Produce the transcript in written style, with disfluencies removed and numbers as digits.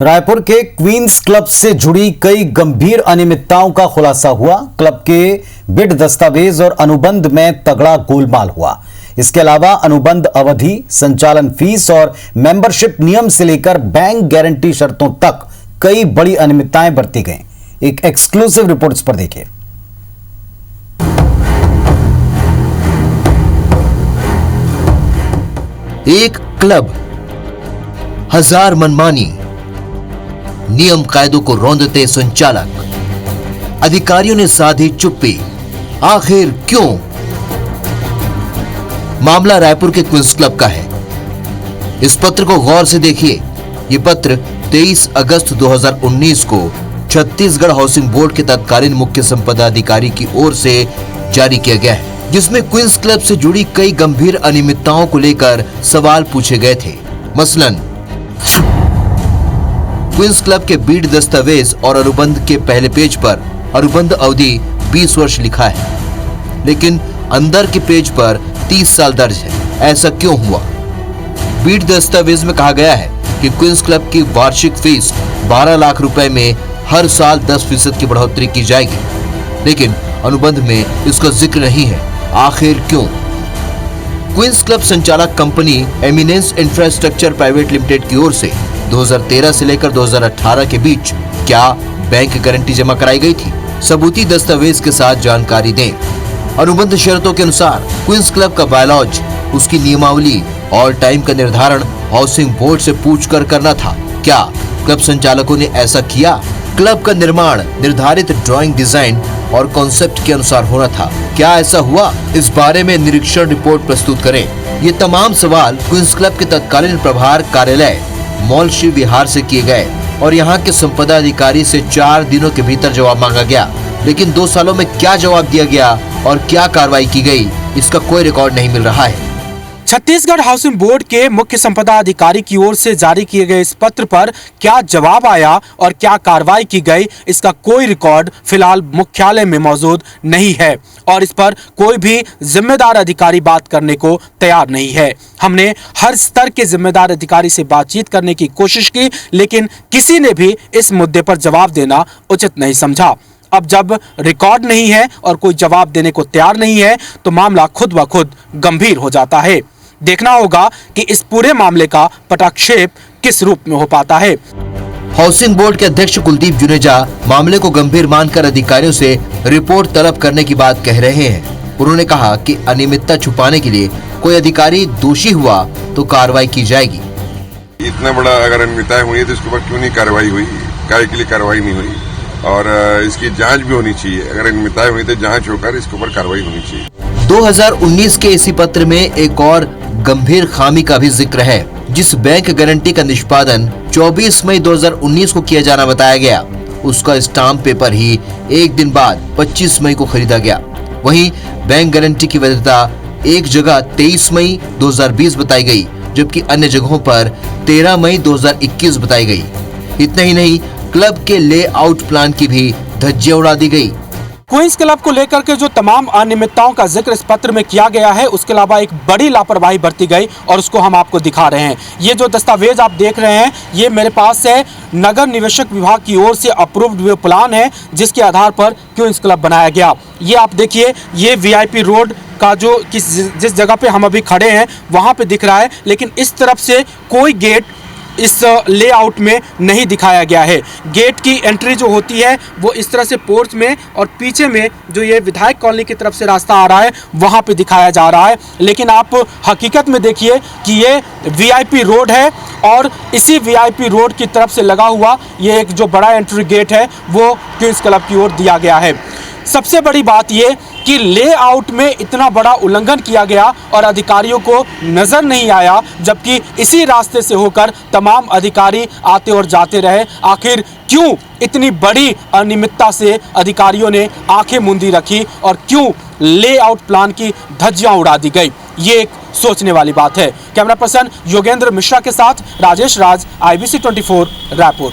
रायपुर के queen's club से जुड़ी कई गंभीर अनियमितताओं का खुलासा हुआ। क्लब के बिड दस्तावेज और अनुबंध में तगड़ा गोलमाल हुआ। इसके अलावा अनुबंध अवधि, संचालन फीस और मेंबरशिप नियम से लेकर बैंक गारंटी शर्तों तक कई बड़ी अनियमितताएं बरती गईं। एक एक्सक्लूसिव रिपोर्ट इस पर देखिए। एक क्लब, हजार मनमानी, नियम कायदों को रौंदते संचालक, अधिकारियों ने साधी चुप्पी। आखिर क्यों? मामला रायपुर के क्वींस क्लब का है। इस पत्र को गौर से देखिए। ये पत्र 23 अगस्त 2019 को छत्तीसगढ़ हाउसिंग बोर्ड के तत्कालीन मुख्य संपदा अधिकारी की ओर से जारी किया गया है, जिसमें क्वींस क्लब से जुड़ी कई गंभीर अनियमितताओं को लेकर सवाल पूछे गए थे। मसलन, क्वींस क्लब के बीड दस्तावेज और अनुबंध के पहले पेज पर अनुबंध अवधि 20 वर्ष लिखा है, लेकिन अंदर के पेज पर 30 साल दर्ज है। ऐसा क्यों हुआ? बीड दस्तावेज में कहा गया है कि क्वींस क्लब की वार्षिक फीस 12 लाख रुपए में हर साल 10% की बढ़ोतरी की जाएगी, लेकिन अनुबंध में इसका जिक्र नहीं है। आखिर क्यों? क्वींस क्लब संचालक company eminence infrastructure private limited की ओर से 2013 से लेकर 2018 के बीच क्या बैंक गारंटी जमा कराई गई थी? सबूती दस्तावेज के साथ जानकारी दें। अनुबंध शर्तों के अनुसार क्वींस क्लब का बायलॉज, उसकी नियमावली और टाइम का निर्धारण हाउसिंग बोर्ड से पूछकर करना था। क्या क्लब संचालकों ने ऐसा किया? क्लब का निर्माण निर्धारित ड्राइंग, डिजाइन और कॉन्सेप्ट के अनुसार होना था। क्या ऐसा हुआ? इस बारे में निरीक्षण रिपोर्ट प्रस्तुत करें। ये तमाम सवाल क्वींस क्लब के तत्कालीन प्रभार कार्यालय मॉल श्री विहार से किए गए और यहाँ के संपदा अधिकारी से 4 दिनों के भीतर जवाब मांगा गया, लेकिन 2 सालों में क्या जवाब दिया गया और क्या कार्रवाई की गई, इसका कोई रिकॉर्ड नहीं मिल रहा है। छत्तीसगढ़ हाउसिंग बोर्ड के मुख्य संपदा अधिकारी की ओर से जारी किए गए इस पत्र पर क्या जवाब आया और क्या कार्रवाई की गई, इसका कोई रिकॉर्ड फिलहाल मुख्यालय में मौजूद नहीं है और इस पर कोई भी जिम्मेदार अधिकारी बात करने को तैयार नहीं है। हमने हर स्तर के जिम्मेदार अधिकारी से बातचीत करने की कोशिश की, लेकिन किसी ने भी इस मुद्दे पर जवाब देना उचित नहीं समझा। अब जब रिकॉर्ड नहीं है और कोई जवाब देने को तैयार नहीं है, तो मामला खुद ब खुद गंभीर हो जाता है। देखना होगा कि इस पूरे मामले का पटाक्षेप किस रूप में हो पाता है। हाउसिंग बोर्ड के अध्यक्ष कुलदीप जुनेजा मामले को गंभीर मानकर अधिकारियों से रिपोर्ट तलब करने की बात कह रहे हैं। उन्होंने कहा कि अनियमितता छुपाने के लिए कोई अधिकारी दोषी हुआ तो कार्रवाई की जाएगी। इतना बड़ा अगर अनियमितताएं हुई तो इसके ऊपर क्यों नहीं कार्रवाई हुई? काय के लिए कार्रवाई नहीं हुई? और इसकी जांच भी होनी चाहिए। अगर अनियमितताएं हुई तो जांच होकर इसके ऊपर कार्रवाई होनी चाहिए। 2019 के इसी पत्र में एक और गंभीर खामी का भी जिक्र है। जिस बैंक गारंटी का निष्पादन 24 मई 2019 को किया जाना बताया गया, उसका स्टाम्प पेपर ही एक दिन बाद 25 मई को खरीदा गया। वहीं बैंक गारंटी की वैधता एक जगह 23 मई 2020 बताई गई, जबकि अन्य जगहों पर 13 मई 2021 बताई गई। इतना ही नहीं, क्लब के लेआउट प्लान की भी धज्जियां उड़ा दी गई। क्वींस क्लब को लेकर के जो तमाम अनियमितताओं का जिक्र इस पत्र में किया गया है, उसके अलावा एक बड़ी लापरवाही बरती गई और उसको हम आपको दिखा रहे हैं। ये जो दस्तावेज आप देख रहे हैं, ये मेरे पास है नगर निवेशक विभाग की ओर से अप्रूव्ड व्यू प्लान है, जिसके आधार पर क्वींस क्लब बनाया गया। ये आप देखिए, ये वीआईपी रोड का जो जिस जगह पे हम अभी खड़े हैं वहां पे दिख रहा है, लेकिन इस तरफ से कोई गेट इस लेआउट में नहीं दिखाया गया है। गेट की एंट्री जो होती है वो इस तरह से पोर्च में और पीछे में जो ये विधायक कॉलोनी की तरफ से रास्ता आ रहा है वहां पे दिखाया जा रहा है, लेकिन आप हकीकत में देखिए कि ये वीआईपी रोड है और इसी वीआईपी रोड की तरफ से लगा हुआ ये एक जो बड़ा एंट्री गेट है वो क्वींस क्लब की ओर दिया गया है। सबसे बड़ी बात ये कि लेआउट में इतना बड़ा उल्लंघन किया गया और अधिकारियों को नजर नहीं आया, जबकि इसी रास्ते से होकर तमाम अधिकारी आते और जाते रहे। आखिर क्यों इतनी बड़ी अनियमितता से अधिकारियों ने आंखें मूंदी रखी और क्यों लेआउट प्लान की धज्जियां उड़ा दी गई? ये एक सोचने वाली बात है। कैमरा पर्सन योगेंद्र मिश्रा के साथ राजेश राज, IBC 24 रायपुर।